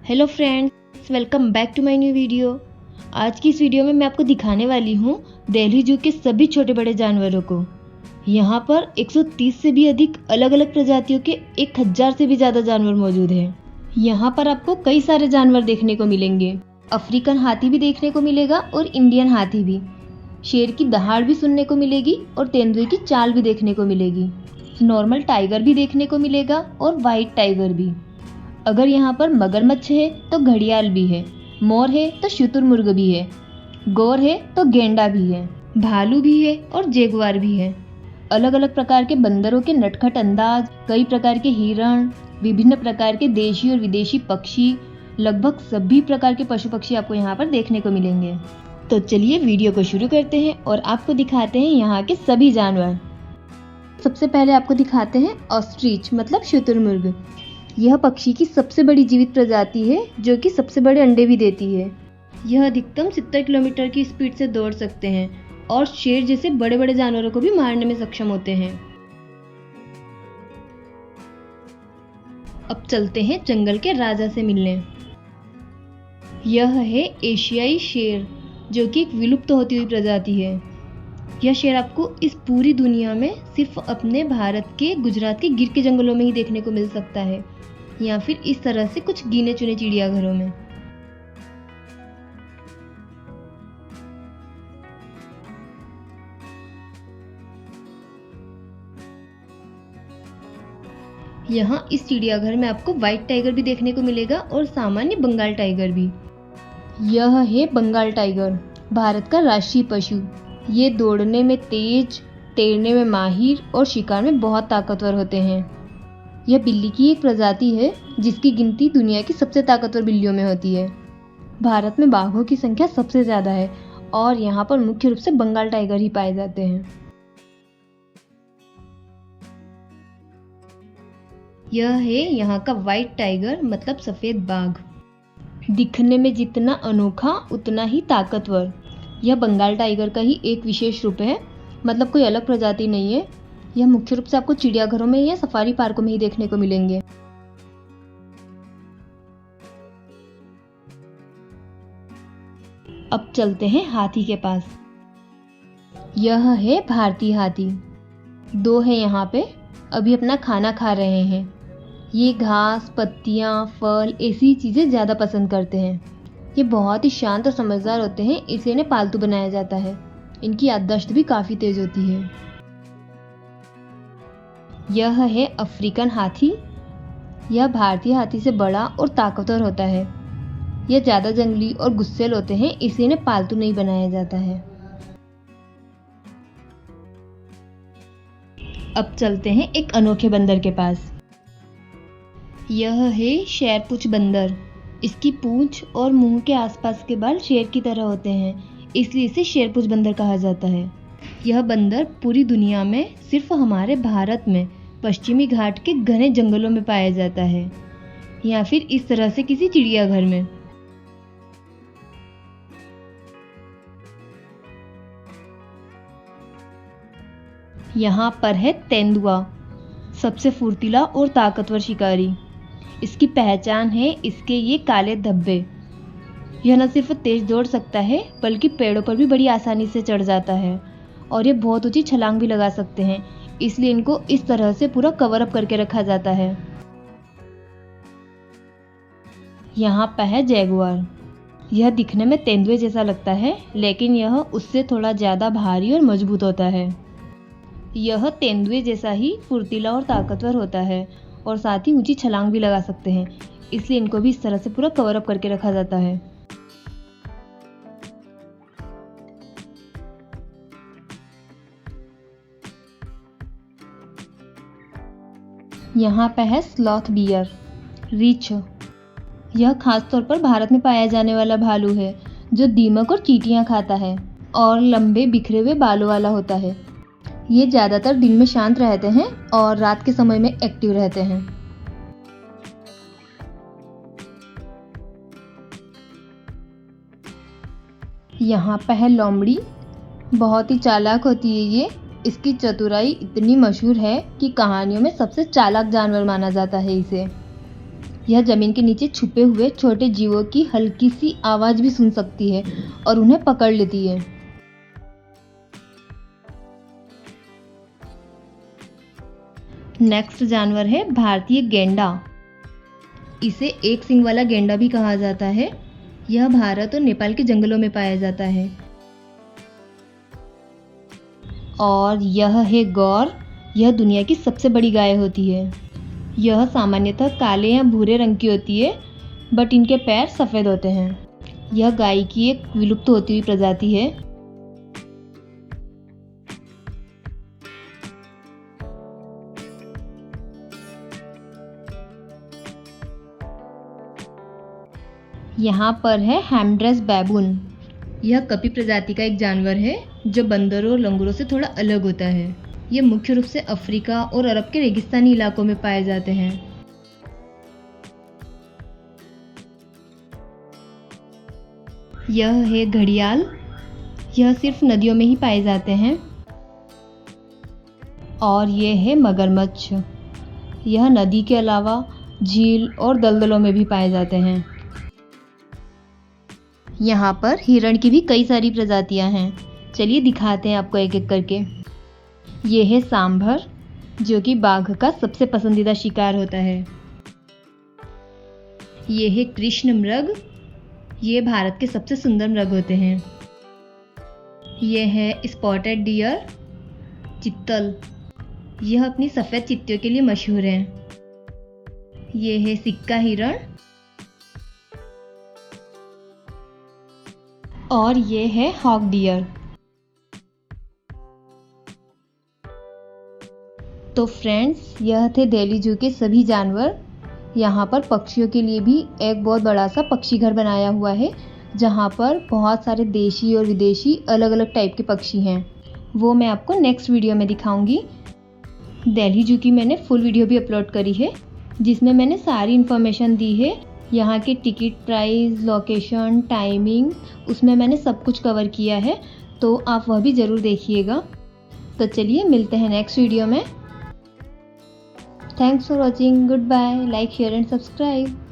Hello friends, welcome back to my new video. आज की इस वीडियो में मैं आपको दिखाने वाली हूँ दिल्ली जू के सभी छोटे बड़े जानवरों को। यहाँ पर 130 से भी अधिक अलग अलग प्रजातियों के 1000 से भी ज़्यादा जानवर मौजूद हैं। यहाँ पर आपको कई सारे जानवर देखने को मिलेंगे। अफ्रीकन हाथी भी देखने को मिलेगा और इंडियन हाथी भी। शेर की दहाड़ भी सुनने को मिलेगी और तेंदुए की चाल भी देखने को मिलेगी। नॉर्मल टाइगर भी देखने को मिलेगा और वाइट टाइगर भी। अगर यहाँ पर मगरमच्छ है तो घड़ियाल भी है, मोर है तो शुतुरमुर्ग भी है, गौर है तो गेंडा भी है, भालू भी है और जगुआर भी है। अलग अलग प्रकार के बंदरों के नटखट अंदाज, कई प्रकार के हिरण, विभिन्न प्रकार के देशी और विदेशी पक्षी, लगभग सभी प्रकार के पशु पक्षी आपको यहाँ पर देखने को मिलेंगे। तो चलिए वीडियो को शुरू करते हैं और आपको दिखाते हैं यहाँ के सभी जानवर। सबसे पहले आपको दिखाते हैं ऑस्ट्रिच मतलब शुतुरमुर्ग। यह पक्षी की सबसे बड़ी जीवित प्रजाति है जो कि सबसे बड़े अंडे भी देती है। यह अधिकतम 70 किलोमीटर की स्पीड से दौड़ सकते हैं और शेर जैसे बड़े बड़े जानवरों को भी मारने में सक्षम होते हैं। अब चलते हैं जंगल के राजा से मिलने। यह है एशियाई शेर जो कि एक विलुप्त होती हुई प्रजाति है। यह शेर आपको इस पूरी दुनिया में सिर्फ अपने भारत के गुजरात के गिर के जंगलों में ही देखने को मिल सकता है, या फिर इस तरह से कुछ गिने चुने चिड़ियाघरों में। यहाँ इस चिड़ियाघर में आपको व्हाइट टाइगर भी देखने को मिलेगा और सामान्य बंगाल टाइगर भी। यह है बंगाल टाइगर, भारत का राष्ट्रीय पशु। ये दौड़ने में तेज, तैरने में माहिर और शिकार में बहुत ताकतवर होते हैं। यह बिल्ली की एक प्रजाति है जिसकी गिनती दुनिया की सबसे ताकतवर बिल्लियों में होती है। भारत में बाघों की संख्या सबसे ज़्यादा है और यहाँ पर मुख्य रूप से बंगाल टाइगर ही पाए जाते हैं। यह है यहाँ का व्हाइट टाइगर मतलब सफ़ेद बाघ। दिखने में जितना अनोखा उतना ही ताकतवर। यह बंगाल टाइगर का ही एक विशेष रूप है, मतलब कोई अलग प्रजाति नहीं है। यह मुख्य रूप से आपको चिड़ियाघरों में या सफारी पार्कों में ही देखने को मिलेंगे। अब चलते हैं हाथी के पास। यह है भारतीय हाथी। दो है यहाँ पे, अभी अपना खाना खा रहे हैं। ये घास, पत्तियाँ, फल ऐसी चीज़ें ज़्यादा पसंद करते हैं। ये बहुत ही शांत और समझदार होते हैं, इसलिए इन्हें पालतू बनाया जाता है। इनकी याददाश्त भी काफ़ी तेज होती है। यह है अफ्रीकन हाथी। यह भारतीय हाथी से बड़ा और ताकतवर होता है। यह ज़्यादा जंगली और गुस्सैल होते हैं, इसलिए इन्हें पालतू नहीं बनाया जाता है। अब चलते हैं एक अनोखे बंदर के पास। यह है शेरपुछ बंदर। इसकी पूंछ और मुंह के आसपास के बाल शेर की तरह होते हैं, इसलिए इसे शेरपुछ बंदर कहा जाता है। यह बंदर पूरी दुनिया में सिर्फ हमारे भारत में पश्चिमी घाट के घने जंगलों में पाया जाता है, या फिर इस तरह से किसी चिड़ियाघर में। यहाँ पर है तेंदुआ, सबसे फुर्तीला और ताकतवर शिकारी। इसकी पहचान है इसके ये काले धब्बे। यह न सिर्फ तेज दौड़ सकता है बल्कि पेड़ों पर भी बड़ी आसानी से चढ़ जाता है और ये बहुत ऊंची छलांग भी लगा सकते हैं, इसलिए इनको इस तरह से पूरा कवर अप करके रखा जाता है। यहाँ पर है जैगुआर। यह दिखने में तेंदुए जैसा लगता है, लेकिन यह उससे थोड़ा ज़्यादा भारी और मजबूत होता है। यह तेंदुए जैसा ही फुर्तीला और ताकतवर होता है और साथ ही ऊंची छलांग भी लगा सकते हैं, इसलिए इनको भी इस तरह से पूरा कवर अप करके रखा जाता है। यहाँ पे है स्लॉथ बियर, रीछ। यह खासतौर पर भारत में पाया जाने वाला भालू है जो दीमक और चींटियाँ खाता है और लंबे बिखरे हुए बालों वाला होता है। ये ज़्यादातर दिन में शांत रहते हैं और रात के समय में एक्टिव रहते हैं। यहाँ पर है लोमड़ी। बहुत ही चालाक होती है ये। इसकी चतुराई इतनी मशहूर है कि कहानियों में सबसे चालाक जानवर माना जाता है इसे। यह ज़मीन के नीचे छुपे हुए छोटे जीवों की हल्की सी आवाज़ भी सुन सकती है और उन्हें पकड़ लेती है। नेक्स्ट जानवर है भारतीय गेंडा। इसे एक सींग वाला गेंडा भी कहा जाता है। यह भारत और नेपाल के जंगलों में पाया जाता है। और यह है गौर। यह दुनिया की सबसे बड़ी गाय होती है। यह सामान्यतः काले या भूरे रंग की होती है, बट इनके पैर सफ़ेद होते हैं। यह गाय की एक विलुप्त होती हुई प्रजाति है। यहाँ पर है हैमड्रेस बैबून। यह कपी प्रजाति का एक जानवर है जो बंदरों और लंगूरों से थोड़ा अलग होता है। ये मुख्य रूप से अफ्रीका और अरब के रेगिस्तानी इलाकों में पाए जाते हैं। यह है घड़ियाल। यह सिर्फ नदियों में ही पाए जाते हैं। और यह है मगरमच्छ। यह नदी के अलावा झील और दलदलों में भी पाए जाते हैं। यहाँ पर हिरण की भी कई सारी प्रजातियाँ हैं। चलिए दिखाते हैं आपको एक एक करके। ये है सांभर, जो कि बाघ का सबसे पसंदीदा शिकार होता है। ये है कृष्ण मृग। ये भारत के सबसे सुंदर मृग होते हैं। ये है स्पॉटेड डियर, चित्तल। यह अपनी सफ़ेद चित्तियों के लिए मशहूर है। ये है सिक्का हिरण। और ये है हॉक डियर। तो फ्रेंड्स, यह थे दिल्ली जू के सभी जानवर। यहाँ पर पक्षियों के लिए भी एक बहुत बड़ा सा पक्षी घर बनाया हुआ है, जहाँ पर बहुत सारे देशी और विदेशी अलग अलग टाइप के पक्षी हैं। वो मैं आपको नेक्स्ट वीडियो में दिखाऊंगी। दिल्ली जू की मैंने फुल वीडियो भी अपलोड करी है, जिसमें मैंने सारी इन्फॉर्मेशन दी है। यहाँ के टिकट प्राइस, लोकेशन, टाइमिंग, उसमें मैंने सब कुछ कवर किया है, तो आप वह भी ज़रूर देखिएगा। तो चलिए मिलते हैं नेक्स्ट वीडियो में। Thanks for watching. Goodbye. Like, share and subscribe.